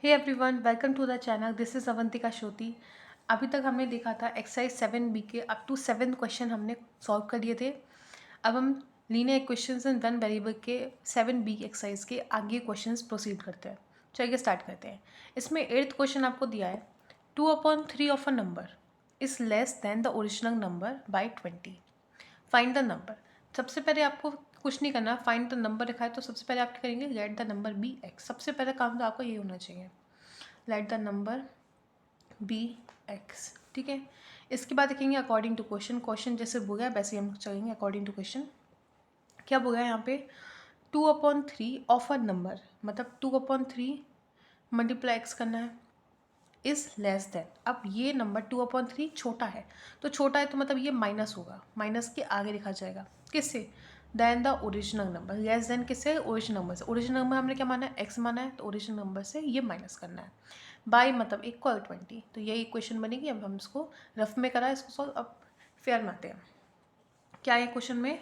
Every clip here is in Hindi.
Hey everyone, welcome to the channel. This is Avantika Shruti. अभी तक हमने देखा था एक्सरसाइज 7B के अप टू 7 क्वेश्चन हमने सॉल्व कर लिए थे। अब हम linear equations in one variable के 7B एक्सरसाइज के आगे क्वेश्चंस प्रोसीड करते हैं। चलिए स्टार्ट करते हैं। इसमें 8th क्वेश्चन आपको दिया है 2/3 of a number is less than the original number by 20। Find the number. सबसे पहले आपको कुछ नहीं करना, फाइंड द नंबर लिखा है तो सबसे पहले आप क्या करेंगे, let the number be x. सबसे पहला काम तो आपको ये होना चाहिए, let the number be x. ठीक है, इसके बाद देखेंगे अकॉर्डिंग टू क्वेश्चन। क्वेश्चन जैसे बोल गया वैसे हम चलेंगे अकॉर्डिंग टू क्वेश्चन। क्या बोल गया यहाँ पे, 2/3 ऑफ अ नंबर, मतलब 2/3 मल्टीप्लाई एक्स करना है, इज़ लेस देन। अब ये नंबर 2/3 छोटा है, तो छोटा है तो मतलब ये माइनस होगा, माइनस के आगे लिखा जाएगा किससे, than the original number. Less than किससे, ओरिजिनल नंबर से। ओरिजिनल नंबर हमने क्या माना है, एक्स माना है, तो ओरिजिनल नंबर से ये माइनस करना है। बाई मतलब इक्वल 20, तो यही इक्वेशन बनेगी। अब हम इसको रफ में करा इसको सॉल्व। अब फेयर में आते हैं। क्या है क्वेश्चन में,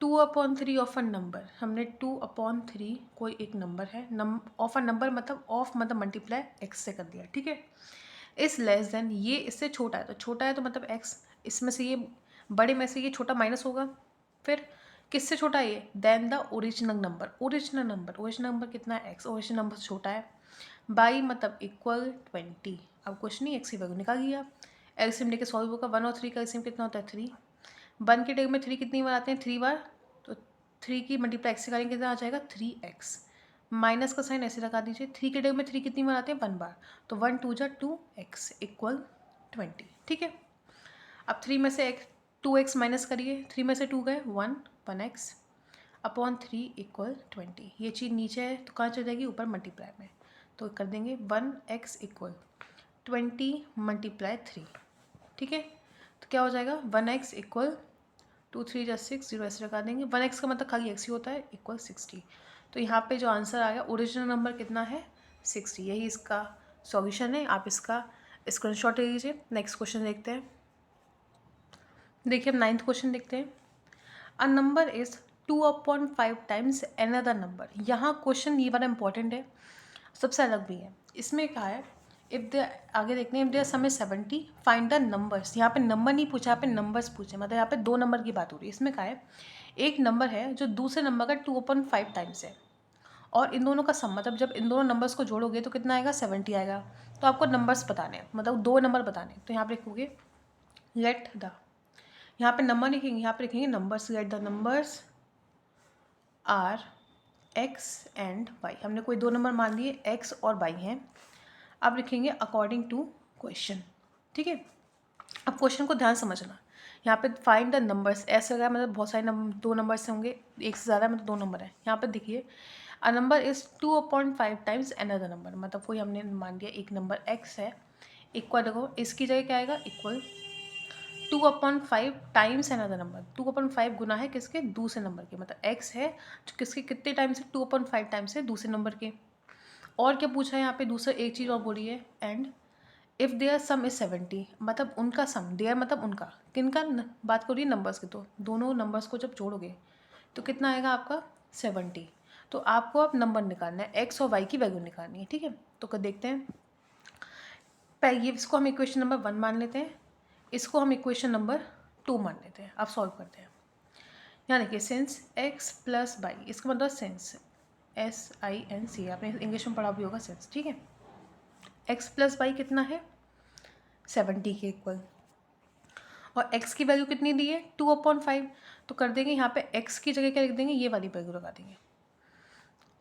2/3 ऑफ अ नंबर, हमने 2/3 कोई एक नंबर है, ऑफ अ नंबर मतलब ऑफ मतलब मल्टीप्लाई एक्स से कर दिया। ठीक है, इस लेस देन, ये इससे छोटा है, तो छोटा है तो मतलब एक्स, इसमें से ये बड़े में से ये छोटा माइनस होगा। फिर किससे छोटा है ये, than the original number. Original number कितना है, एक्स। ओरिजिनल नंबर से छोटा है, बाई मतलब इक्वल 20। अब कुछ नहीं, एक्स की वैल्यू निकाल लिया। एलसीएम लेके सॉल्व होगा। 1 और 3 का एलसीएम कितना होता है, 3। 1 के टेग में 3 कितनी बार आते हैं, 3 बार, तो 3 की मल्टीप्लाई एक्स से करेंगे कितना आ जाएगा, 3x। माइनस का साइन ऐसे लगा दीजिए। 3 के टेग में 3 कितनी बार आते हैं, 1 बार, तो 1 2 जा 2x इक्वल 20। ठीक है, अब 3 में से 2x माइनस करिए, 3 में से 2 गए 1x अपॉन 3 इक्वल 20। ये चीज़ नीचे है तो कहाँ चल जाएगी, ऊपर मल्टीप्लाई में, तो कर देंगे 1x इक्वल 20 मल्टीप्लाई 3। ठीक है, तो क्या हो जाएगा, 1x इक्वल 2 3 जा 6, 0 ऐसे लगा देंगे। 1x का मतलब खाली x ही होता है, इक्वल 60। तो यहाँ पे जो आंसर आ गया, ओरिजिनल नंबर कितना है, 60। यही इसका सॉल्यूशन है। आप इसका स्क्रीनशॉट ले लीजिए। नेक्स्ट क्वेश्चन देखते हैं। देखिए, अब 9th क्वेश्चन देखते हैं। A number is 2/5 times another number. यहाँ क्वेश्चन ये वाला इंपॉर्टेंट है, सबसे अलग भी है। इसमें क्या है, इफ़ द, आगे देखते हैं, if their sum is 70 find the numbers. यहाँ पे नंबर नहीं पूछा, यहाँ पे नंबर्स पूछे, मतलब यहाँ पे 2 नंबर की बात हो रही है। इसमें क्या है, एक नंबर है जो दूसरे नंबर का 2/5 टाइम्स है, और इन दोनों का सम, मतलब जब इन दोनों नंबर्स को जोड़ोगे तो कितना आएगा, 70 आएगा। तो आपको नंबर्स बताने हैं, मतलब 2 नंबर बताने हैं। तो यहाँ पे लिखोगे लेट द, यहाँ पे नंबर लिखेंगे, यहाँ पे लिखेंगे numbers. Let the numbers are x and y. हमने कोई 2 नंबर मान लिए, एक्स और वाई हैं। अब लिखेंगे अकॉर्डिंग टू क्वेश्चन। ठीक है, अब क्वेश्चन को ध्यान समझना। यहाँ पे फाइंड द नंबर्स ऐसे लगा, मतलब बहुत सारे नंबर, 2 नंबर्स होंगे, एक से ज़्यादा मतलब 2 नंबर है। यहाँ पे देखिए, a number is 2/5 times another number, मतलब कोई हमने मान लिया एक नंबर x है, इक्वल देखो इसकी जगह क्या आएगा, इक्वल 2/5 टाइम्स अनदर नंबर। 2/5 गुना है किसके, दूसरे नंबर के, मतलब x है जो किसके कितने टाइम्स है, 2/5 टाइम्स है दूसरे नंबर के। और क्या पूछा है यहाँ पे, दूसरा एक चीज़ और बोली है, and if their sum is 70, मतलब उनका सम, देयर मतलब उनका, किनका बात करिए, नंबर्स की। तो दोनों नंबर्स को जब जोड़ोगे तो कितना आएगा आपका, 70। तो आपको अब नंबर निकालना है, एक्स और वाई की वैल्यू निकालनी है। ठीक है, तो कर देखते हैं। पहले ये, इसको हम इक्वेशन नंबर 1 मान लेते हैं, इसको हम इक्वेशन नंबर 2 मान लेते हैं। अब सॉल्व करते हैं। यहाँ देखिए, सिंस एक्स प्लस वाई, इसका मतलब सिंस, SINC, आपने इंग्लिश में पढ़ा भी होगा सिंस। ठीक है, एक्स प्लस वाई कितना है, 70 के इक्वल, और x की वैल्यू कितनी दी है, 2/5। तो कर देंगे यहाँ पे x की जगह क्या लिख देंगे, ये वाली वैल्यू लगा देंगे।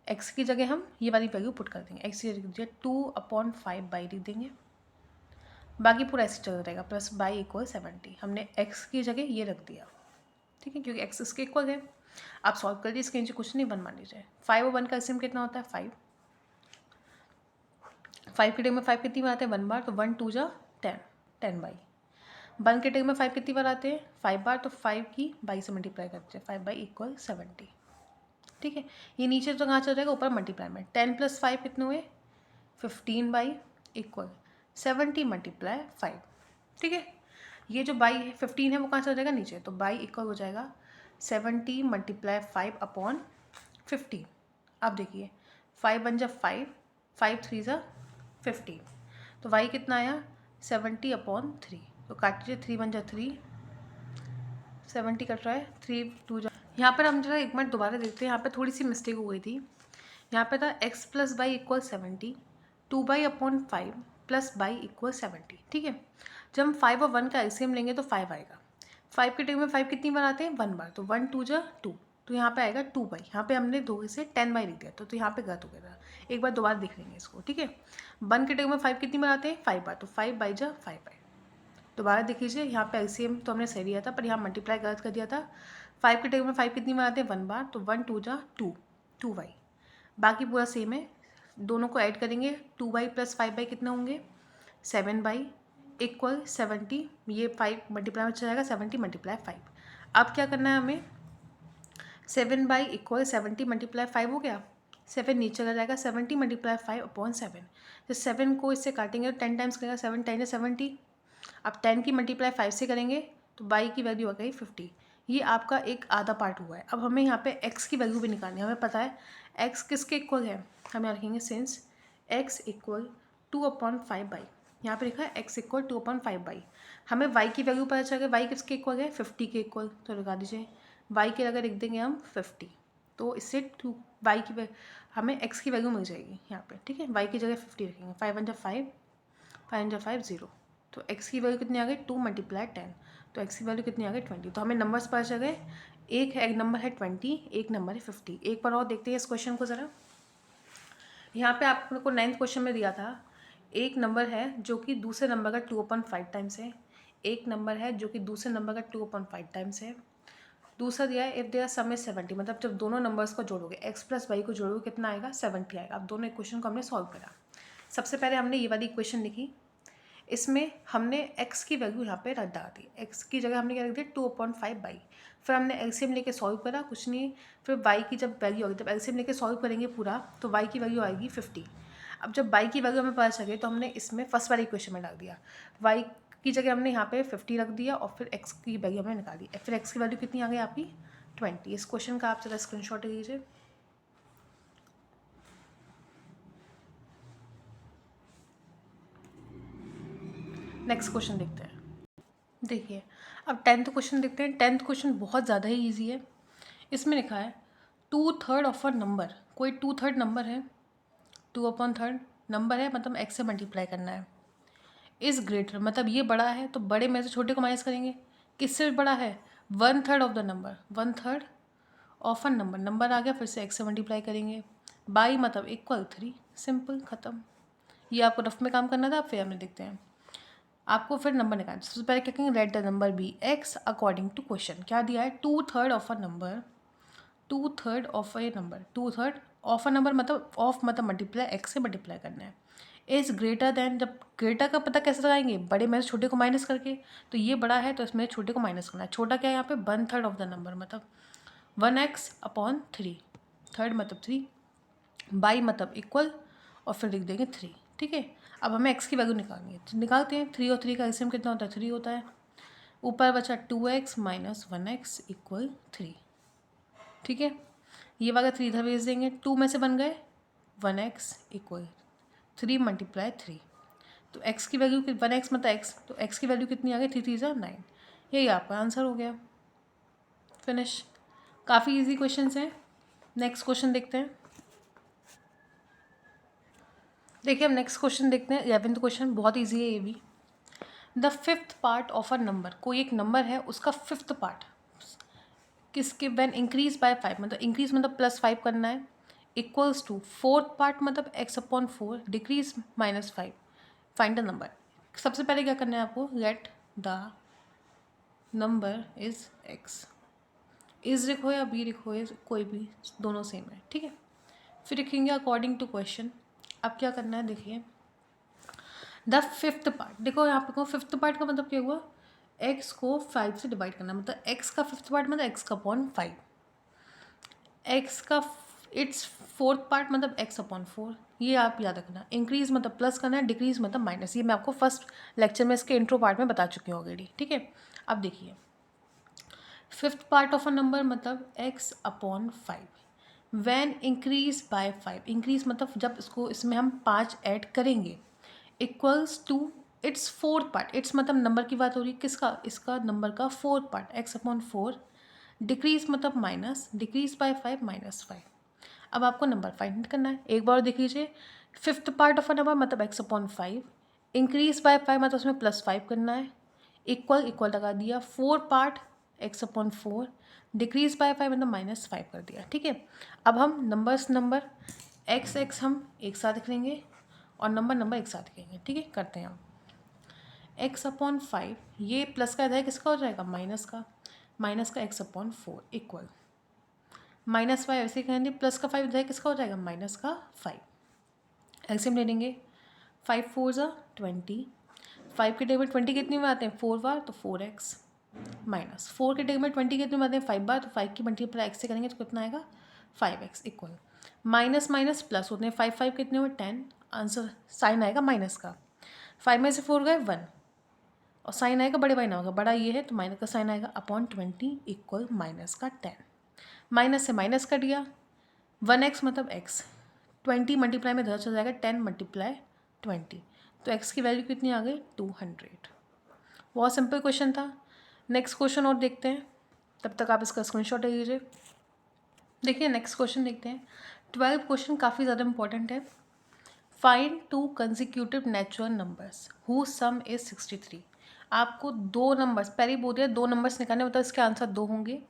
x की जगह हम ये वाली वैल्यू पुट कर देंगे। x की जगह 2/5 बाई लिख देंगे, बाकी पूरा ऐसे चल रहेगा, प्लस बाई इक्वल 70। हमने x की जगह ये रख दिया। ठीक है, क्योंकि x इसके इक्वल है। आप सॉल्व कर दीजिए, इसके नीचे कुछ नहीं, 1 मान लीजिए। 5 और 1 का एलसीएम कितना होता है, 5। 5 के टेग में 5 कितनी बार आते हैं, 1 बार, तो 1 2 जा 10, 10 बाई। 1 के टेग में 5 कितनी बार आते हैं, 5 बार, तो 5 की बाई से मल्टीप्लाई करते हैं, 5 बाई इक्वल 70। ठीक है, ये नीचे तो कहाँ चल जाएगा, ऊपर मल्टीप्लाई में। 10 + 5 कितने हुए, 15 बाई इक्वल 70 मल्टीप्लाई 5। ठीक है, ये जो बाई है 15 है वो कहाँ चल जाएगा, नीचे, तो बाई इक्वल हो जाएगा 70 मल्टीप्लाई 5 अपॉन 15। अब देखिए, 5 1 जा 5, 5 3 जा 50। तो y कितना आया 70/3। तो काट लीजिए, 3 1 जा 3, 70 कट रहा है, 3 2 जा। यहाँ पर हम जरा एक मिनट दोबारा देखते हैं, यहाँ पे थोड़ी सी मिस्टेक हो गई थी। यहाँ पे था x + y = 70, 2y/5 + y = 70। ठीक है, जब हम 5 और 1 का एलसीएम लेंगे तो 5 आएगा। 5 के टेबल में 5 कितनी बार आते हैं, 1 बार। तो 1 2 जा 2, तो यहाँ पे आएगा 2y। यहाँ पे हमने 2 से 10y लिख दिया, तो यहाँ पे गलत हो गया था। एक बार दोबारा देख लेंगे इसको। ठीक है, 1 के टेबल में 5 कितनी बार आते हैं, 5 बार। तो 5 जा 5y। दोबारा देख लीजिए, यहाँ पे एलसीएम तो हमने सही लिया था, पर यहाँ मल्टीप्लाई गलत कर दिया था। 5 के टेबल में 5 कितनी बार आते हैं, 1 बार। तो 1 2 जा 2, 2y। बाकी पूरा सेम है, दोनों को ऐड करेंगे। 2y + 5y कितना होंगे, 7y = 70। ये 5 मल्टीप्लाई में चला जाएगा, 70 × 5। अब क्या करना है हमें, 7y = 70 × 5 हो गया। 7 नीचे चला जाएगा, 70 × 5/7। तो 7 को इससे काटेंगे तो 10 टाइम्स करेगा, 7 10 70। अब 10 की मल्टीप्लाई 5 से करेंगे तो y की वैल्यू आ गई 50। ये आपका एक आधा पार्ट हुआ है। अब हमें यहाँ पे x की वैल्यू भी निकालनी है। हमें पता है x किसके इक्वल है, हम यहाँ रखेंगे सिंस x = 2/5y। यहाँ पे लिखा है x = 2/5y। हमें y की वैल्यू पता चल गया, y किसके इक्वल है, 50 के इक्वल। तो लगा दीजिए, y के अगर लिख देंगे हम 50, तो इससे y की हमें x की वैल्यू मिल जाएगी यहाँ पे। ठीक है, y की जगह 50 रखेंगे। 5 1 जा 5, 5 1 जा 5 0। तो x की वैल्यू कितनी आ गई, 2 × 10। तो x की वैल्यू कितनी आ गई, 20। तो हमें नंबर्स पता चल गए, एक नंबर है 20, एक नंबर है 50। एक बार और देखते हैं इस क्वेश्चन को ज़रा। यहाँ पे आप लोग को 9th क्वेश्चन में दिया था, एक नंबर है जो कि दूसरे नंबर का 2/5 टाइम्स है। एक नंबर है जो कि दूसरे नंबर का 2/5 टाइम्स है। दूसरा दिया है, इफ़ देयर सम इज 70, मतलब जब दोनों नंबर्स को जोड़ोगे, x + y को जोड़ोगे कितना आएगा, 70 आएगा। अब दोनों इक्वेशन को हमने सॉल्व करा। सबसे पहले हमने ये वाली इक्वेशन लिखी, इसमें हमने x की वैल्यू यहाँ पे रख डाल दी। x की जगह हमने क्या रख दिया, 2/5y। फिर हमने एलसीएम लेके सॉल्व करा, कुछ नहीं। फिर y की जब वैल्यू आएगी, जब एलसीएम लेके सॉल्व करेंगे पूरा, तो y की वैल्यू आएगी 50। अब जब y की वैल्यू हमें पता चले तो हमने इसमें फर्स्ट वाली इक्वेशन में डाल दिया। y की जगह हमने यहाँ पे 50 रख दिया और फिर x की वैल्यू हमने निकाली। फिर x की वैल्यू कितनी आ गई आपकी, 20। इस क्वेश्चन का आप जरा स्क्रीनशॉट लीजिए। नेक्स्ट क्वेश्चन देखते हैं। देखिए, अब 10th क्वेश्चन देखते हैं। 10th क्वेश्चन बहुत ज़्यादा ही ईजी है। इसमें लिखा है 2/3 ऑफ अ नंबर, कोई 2/3 नंबर है, 2/3 नंबर है, मतलब x से मल्टीप्लाई करना है। इज़ ग्रेटर, मतलब ये बड़ा है, तो बड़े में से छोटे को माइनस करेंगे। किससे बड़ा है, 1/3 of the number, 1/3 of a number, number आ गया, फिर से x से मल्टीप्लाई करेंगे। बाई मतलब इक्वल 3, सिंपल, ख़त्म। ये आपको रफ में काम करना था, आप फेयर में देखते हैं। आपको फिर नंबर निकालना। सबसे पहले क्या करेंगे, let the number be x according to question. क्या दिया है, 2/3 of a number, 2/3 of a number, 2/3 of a number मतलब ऑफ मतलब मल्टीप्लाई, x से मल्टीप्लाई करना है। इज़ ग्रेटर दैन, जब ग्रेटर का पता कैसे लगाएंगे, बड़े में से छोटे को माइनस करके। तो ये बड़ा है तो इसमें छोटे को माइनस करना है। छोटा क्या है यहाँ पे, 1/3 ऑफ द नंबर, मतलब 1x/3, थर्ड मतलब 3, बाई मतलब इक्वल, और फिर लिख देंगे 3। ठीक है, अब हमें x की वैल्यू निकालनी है, तो निकालते हैं। 3 और 3 का एलसीएम कितना होता है, 3 होता है। ऊपर बचा 2x - 1x = 3। ठीक है, ये वाला 3 इधर भेज देंगे, 2 में से बन गए 1x = 3 × 3। तो x की वैल्यू 1x मतलब x, तो x की वैल्यू कितनी आ गई, 3 3 9। यही आपका आंसर हो गया, फिनिश। काफ़ी इजी क्वेश्चन हैं। नेक्स्ट क्वेश्चन देखते हैं। देखिए, हम नेक्स्ट क्वेश्चन देखते हैं। 11th क्वेश्चन बहुत ईजी है ये भी। The 5th part of a number, कोई एक नंबर है, उसका 5th पार्ट किसके, व्हेन इंक्रीज बाय 5, मतलब इंक्रीज मतलब +5 करना है, इक्वल्स टू 4th पार्ट मतलब x/4, decrease -5, find the number. सबसे पहले क्या करना है आपको, late the number is x। Is लिखो या बी लिखो, कोई भी, दोनों सेम है। ठीक है, फिर लिखेंगे अकॉर्डिंग टू क्वेश्चन। अब क्या करना है, देखिए द 5th पार्ट, देखो यहाँ पे 5th पार्ट का मतलब क्या हुआ, x को 5 से डिवाइड करना, मतलब x का 5th पार्ट मतलब x/5, x का इट्स 4th पार्ट मतलब x/4। ये आप याद रखना। इंक्रीज मतलब प्लस करना है, डिक्रीज मतलब माइनस। ये मैं आपको फर्स्ट लेक्चर में इसके इंट्रो पार्ट में बता चुकी हूँ ऑलरेडी। ठीक है, अब देखिए 5th part of a number मतलब x/5, van increase by 5, increase मतलब जब इसको इसमें हम 5 ऐड करेंगे, equals to its fourth part, its मतलब नंबर की बात हो रही है, किसका, इसका नंबर का fourth part, x upon four, decrease मतलब माइनस, डिक्रीज बाय 5 -5। अब आपको नंबर फाइंड करना है। एक बार देख लीजिए, fifth part of a number मतलब एक्स अपॉन 5, इंक्रीज बाय 5 मतलब उसमें +5 करना है, इक्वल इक्वल लगा दिया, four part x upon four, decrease by 5 मतलब -5 कर दिया। ठीक है, अब हम नंबर एक्स एक्स हम एक साथ लिख लेंगे और नंबर एक साथ लिखेंगे। ठीक है, करते हैं हम। एक्स अपॉन 5, ये प्लस का इधर किसका हो जाएगा, माइनस का एक्स अपॉन फोर इक्वल -5, ऐसे कहेंगे प्लस का 5 इधर किसका हो जाएगा, -5। एल्सियम ले लेंगे, 5 4 ज़ा 20, 5 के टेबल 20 कितनी बार आते हैं, 4 बार, तो 4x, माइनस 4 के टेबल 20 कितनी बार आते हैं, 5 बार, तो 5 की मल्टीप्लाई एक्स से करेंगे तो कितना आएगा, 5x equal minus minus plus होते हैं, 5 5 कितने हुए 10, आंसर साइन आएगा माइनस का, 5 में से 4 गए 1 और साइन आएगा बड़े बाई ना होगा, बड़ा ये है तो माइनस का साइन आएगा अपॉन 20 इक्वल माइनस का 10, माइनस से माइनस कट गया, 1x मतलब x, 20 मल्टीप्लाई में 10 हो जाएगा, 10 मल्टीप्लाई 20, तो x की वैल्यू कितनी आ गई, 200। बहुत सिंपल क्वेश्चन था। नेक्स्ट क्वेश्चन और देखते हैं, तब तक आप इसका स्क्रीनशॉट ले लीजिए। देखिए नेक्स्ट क्वेश्चन देखते हैं। 12 क्वेश्चन काफ़ी ज़्यादा इंपॉर्टेंट है। Find two consecutive natural numbers who some is 63। आपको दो नंबर्स, पहले बोल दिया दो नंबर्स निकालने, मतलब इसके आंसर दो होंगे।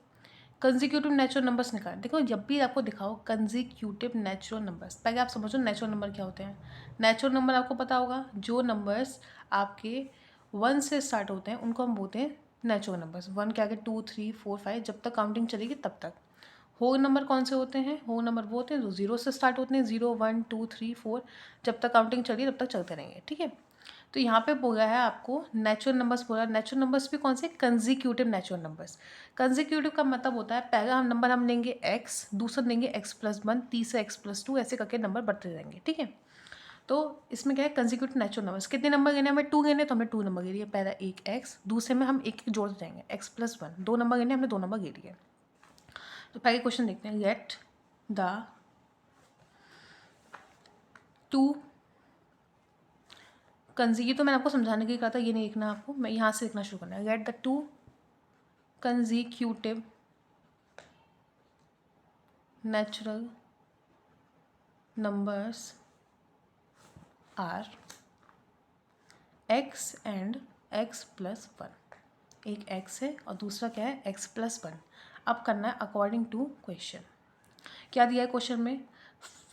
कंजिक्यूटिव नेचुरल नंबर्स निकाल, देखो जब भी आपको दिखाओ कंजिक्यूटिव नेचुरल नंबर्स, पहले आप समझो नेचुरल नंबर क्या होते हैं। नेचुरल नंबर आपको पता होगा, जो नंबर्स आपके 1 से स्टार्ट होते हैं उनको हम बोलते हैं नेचुरल नंबर्स। 1 के आगे 2 3 4 5 जब तक काउंटिंग चलेगी तब तक। होल नंबर कौन से होते हैं, होल नंबर वो होते हैं जो 0 से स्टार्ट होते हैं, 0 1 2 3 4, जब तक काउंटिंग चली तब तक चलते रहेंगे। ठीक है, तो यहाँ पे बोला है आपको नेचुरल नंबर्स, बोला नेचुरल नंबर्स भी कौन से, कंजिक्यूटिव नेचुरल नंबर्स। कंजिक्यूटिव का मतलब होता है पहला हम नंबर हम लेंगे x, दूसरा लेंगे x+1, तीसरा x+2, ऐसे करके नंबर बढ़ते जाएंगे। ठीक है, तो इसमें क्या है कंजिक्यूटिव नेचुरल नंबर्स, कितने नंबर लेने हमें 2 लेने, तो हमने 2 नंबर ले लिए, पहला एक x, दूसरे में हम एक जोड़ते जाएंगे x+1, 2 नंबर लेने हमने 2 नंबर ले लिए। तो पहले क्वेश्चन देखते हैं, लेट द टू ये तो मैंने आपको समझाने के लिए कहा था, ये नहीं लिखना आपको, मैं यहाँ से लिखना शुरू करना है। Get the two consecutive natural numbers are x and x+1। एक x है और दूसरा क्या है, x+1। अब करना है अकॉर्डिंग टू क्वेश्चन। क्या दिया है क्वेश्चन में,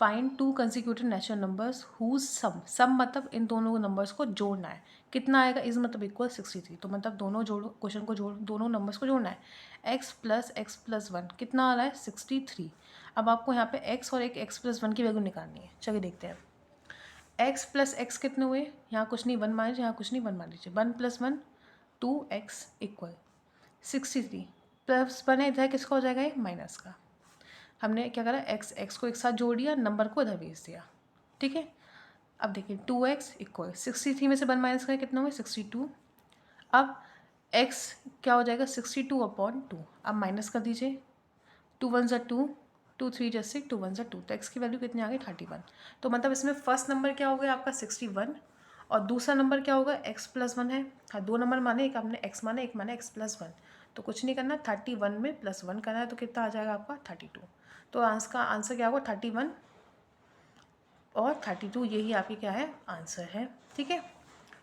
find two consecutive natural numbers whose sum मतलब इन दोनों नंबर्स को जोड़ना है, कितना आएगा, इज मतलब इक्वल 63, तो मतलब दोनों जोड़ो, क्वेश्चन को जोड़, दोनों नंबर्स को जोड़ना है। x+x+1 कितना आ रहा है, 63। अब आपको यहाँ पे x और एक x+1 की वैल्यू निकालनी है, चलिए देखते हैं। x+x कितने हुए, यहाँ कुछ नहीं 1 मान लीजिए, यहाँ कुछ नहीं 1 मान लीजिए, 1 + 1 2x इक्वल 63, +1 है इधर किसका हो जाएगा, ये माइनस का। हमने क्या करा, x को एक साथ जोड़ दिया, नंबर को इधर भेज दिया। ठीक है, अब देखिए 2x इक्वल 63 में से 1 माइनस करें कितना हुआ, 62। अब x क्या हो जाएगा, 62/2, अब माइनस कर दीजिए, 2 1 ज़ा 2, 2 3 ज़ा 6, 2 1 ज़ा 2, तो x की वैल्यू कितनी आ गई, 31। तो मतलब इसमें फर्स्ट नंबर क्या हो गया आपका 61 और दूसरा नंबर क्या होगा, x+1 है। हाँ, दो नंबर माने, एक आपने x माना, एक माना x+1, तो कुछ नहीं करना, 31 में +1 करना है, तो कितना आ जाएगा आपका 32। तो इसका आंसर क्या होगा, 31 और 32, यही आपकी क्या है, आंसर है। ठीक है,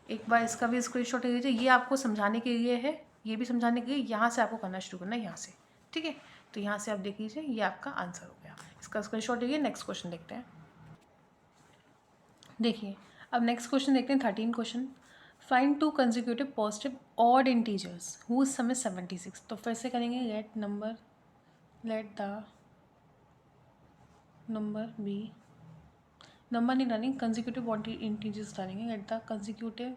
एक बार इसका भी स्क्रीनशॉट ले लीजिए, ये आपको समझाने के लिए है, ये भी समझाने के लिए, यहाँ से आपको करना शुरू करना है, यहाँ से। ठीक है, तो यहाँ से आप देख लीजिए, ये आपका आंसर हो गया, इसका स्क्रीनशॉट लीजिए। नेक्स्ट क्वेश्चन देखते हैं। देखिए अब नेक्स्ट क्वेश्चन देखते हैं, 13 question. Find two consecutive positive odd integers whose sum is 76। तो फिर से करेंगे, let the number be, number नहीं डालेंगे, कंसिक्यूटिव इंटीजर्स डालेंगे, let the consecutive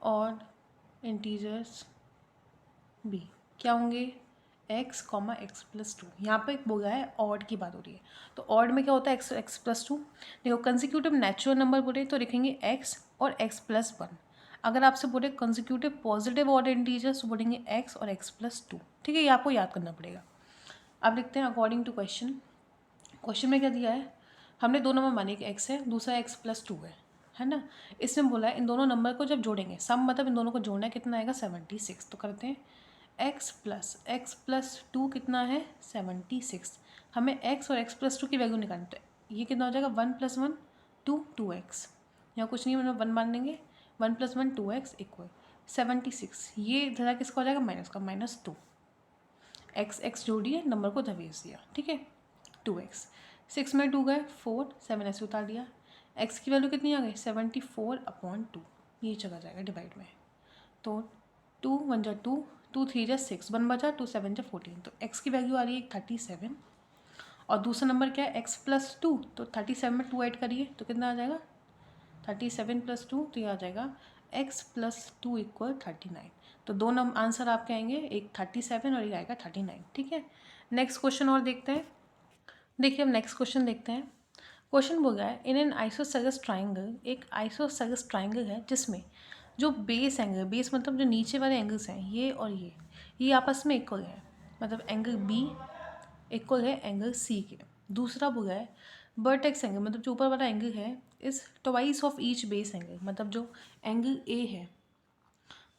odd integers be क्या होंगे, x, x+2। यहाँ पे बोला है ऑड की बात हो रही है, तो ऑड में क्या होता है, x+2। देखो कंसिक्यूटिव नेचुरल नंबर बोले तो लिखेंगे x और x+1। अगर आपसे बोले कंसिक्यूटिव पॉजिटिव ऑड इंटीजर्स तो बोलेंगे x और x+2। ठीक है, ये आपको याद करना पड़ेगा। अब लिखते हैं अकॉर्डिंग टू क्वेश्चन। क्वेश्चन में क्या दिया है, हमने दो नंबर माने, एक x है, दूसरा x+2 है है ना। इसमें बोला है इन दोनों नंबर को जब जोड़ेंगे, सम मतलब इन दोनों को जोड़ना है, कितना आएगा 76। तो करते हैं x प्लस 2 कितना है 76। हमें x और x प्लस 2 की वैल्यू निकालनी, तो ये कितना हो जाएगा 1 + 1 2x। यहाँ कुछ नहीं मतलब 1 मान लेंगे, 1 + 1 2x इक्वल 76। ये धरा किसका हो जाएगा माइनस का, -2। x जोड़िए, नंबर को धवेस दिया, ठीक है 2x। 6 में 2 गए 4, 7 ऐसे उतार दिया। x की वैल्यू कितनी आ गई 74/2, ये चला जाएगा डिवाइड में। तो 2 × 1 = 2, 2 × 3 = 6, 1 बचा, 2 × 7 = 14। तो x की वैल्यू आ रही है 37। और दूसरा नंबर क्या है x + 2, तो 37 में 2 ऐड करिए तो कितना आ जाएगा 37 + 2, तो ये आ जाएगा x + 2 = 39। तो दो आंसर आपके आएंगे, एक 37 और एक आएगा 39, ठीक है। नेक्स्ट क्वेश्चन और देखते हैं। देखिए अब नेक्स्ट क्वेश्चन देखते हैं। क्वेश्चन बोल रहा है इन एन आइसोसेलेस ट्राइंगल, एक आइसोसेलेस ट्राइंगल है जिसमें जो बेस एंगल, बेस मतलब जो नीचे वाले एंगल्स हैं ये और ये आपस में इक्वल है, मतलब एंगल बी इक्वल है एंगल सी के। दूसरा बोला है वर्टेक्स एंगल, मतलब जो ऊपर वाला एंगल है इस twice of each base angle, मतलब जो एंगल ए है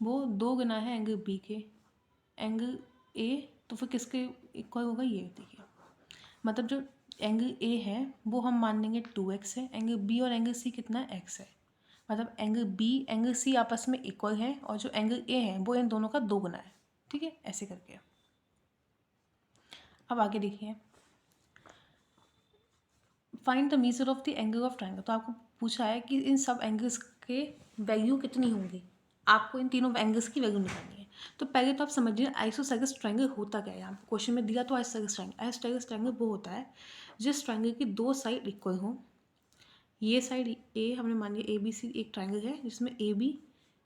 वो 2 गुना है एंगल बी के। एंगल ए तो फिर किसके इक्वल होगा, ये देखिए, मतलब जो एंगल ए है वो हम मान लेंगे 2x है, एंगल बी और एंगल सी कितना है x है, मतलब एंगल बी एंगल सी आपस में इक्वल है और जो एंगल ए है वो इन दोनों का 2 गुना है, ठीक है, ऐसे करके। अब आगे देखिए find the measure of the angle of triangle. तो आपको पूछा है कि इन सब एंगल्स के वैल्यू कितनी होंगी, आपको इन तीनों एंगल्स की वैल्यू निकालनी है। तो पहले तो आप समझिए आइसोसेलेस ट्राइंगल होता क्या है। यहाँ क्वेश्चन में दिया तो आइसोसेलेस ट्राइंगल वो होता है जिस ट्राइंगल की दो साइड इक्वल हो। ये साइड ए हमने मान लिया ABC एक ट्राइंगल है जिसमें AB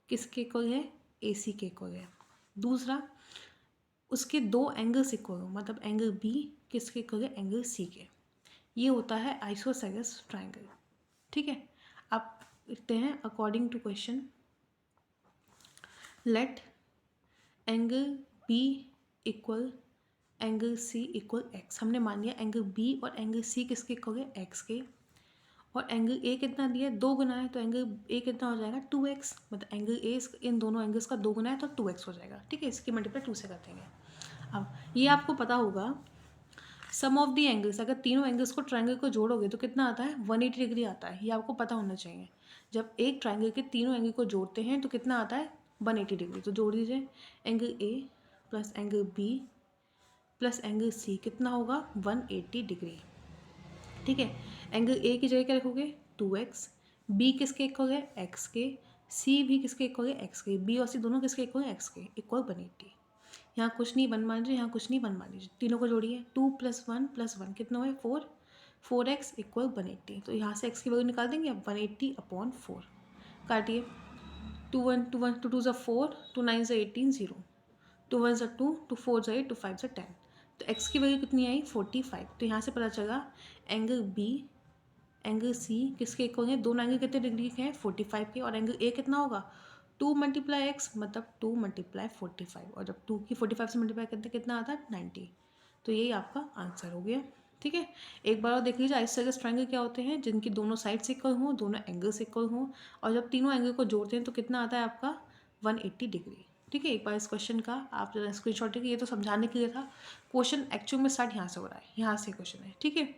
किसके इक्वल है, AC के इक्वल है। दूसरा उसके दो एंगल्स इक्वल हो, मतलब एंगल B किसके इक्वल है, एंगल C के। ये होता है आइसोसेलेस ट्राइंगल, ठीक है। आप लिखते हैं according to question let angle B equal angle C equal x. हमने मान लिया एंगल बी और एंगल सी किसके इक्वल है, एक्स के। और एंगल ए कितना दिया है, 2 गुना है, तो एंगल ए कितना हो जाएगा 2x, मतलब एंगल ए इन दोनों एंगल्स का 2 गुना है तो 2x हो जाएगा, ठीक है। इसकी मल्टीप्लाई 2 से कर देंगे। अब ये आपको पता होगा सम ऑफ द एंगल्स, अगर तीनों एंगल्स को ट्रायंगल को जोड़ोगे तो कितना आता है 180 डिग्री आता है। ये आपको पता होना चाहिए। जब एक ट्रायंगल के तीनों एंगल को जोड़ते हैं तो कितना आता है 180 डिग्री। तो जोड़ दीजिए angle A plus angle B plus angle C कितना होगा 180 डिग्री, ठीक है। एंगल ए की जगह क्या रखोगे 2x, बी किसके इक्वल है x के, सी भी किसके इक्वल है x के, बी और सी दोनों किसके इक्वल है x के, इक्वल 180। यहाँ कुछ नहीं 1 मान लीजिए, यहाँ कुछ नहीं 1 मान लीजिए, तीनों को जोड़िए 2 + 1 + 1 कितना हुआ 4, 4x इक्वल 180। तो यहाँ से x की वैल्यू निकाल देंगे, अब 180/4 काटिए। 2 1 2 1 2 2 = 4, 2 9 = 18 0, 2 1 = 2, 2 4 = 8, 2 5 = 10। तो x की वैल्यू कितनी आई 45। तो यहाँ से पता चला एंगल बी एंगल सी किसके इक्वल है, दोनों एंगल कितने डिग्री के हैं 45 के, और एंगल ए कितना होगा 2 × x, मतलब 2 × 45, और जब 2 की 45 से मल्टीप्लाई करते कितना आता है 90। तो यही आपका आंसर हो गया, ठीक है। एक बार और देख लीजिए आइसोसेलेस ट्रायंगल क्या होते हैं, जिनकी दोनों साइड्स इक्वल हों, दोनों एंगल्स इक्वल हों, और जब तीनों एंगल को जोड़ते हैं तो कितना आता है आपका 180 डिग्री, ठीक है। एक बार इस क्वेश्चन का आप स्क्रीनशॉट लेके, ये तो समझाने के लिए था, क्वेश्चन एक्चुअल में स्टार्ट यहाँ से हो रहा है, यहाँ से क्वेश्चन है, ठीक है।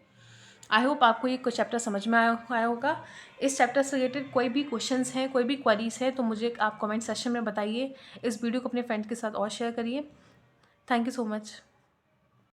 आई होप आपको ये चैप्टर समझ में आया होगा। इस चैप्टर से रिलेटेड कोई भी क्वेश्चंस हैं, कोई भी क्वेरीज है तो मुझे आप कमेंट सेक्शन में बताइए। इस वीडियो को अपने फ्रेंड के साथ और शेयर करिए। Thank you so much.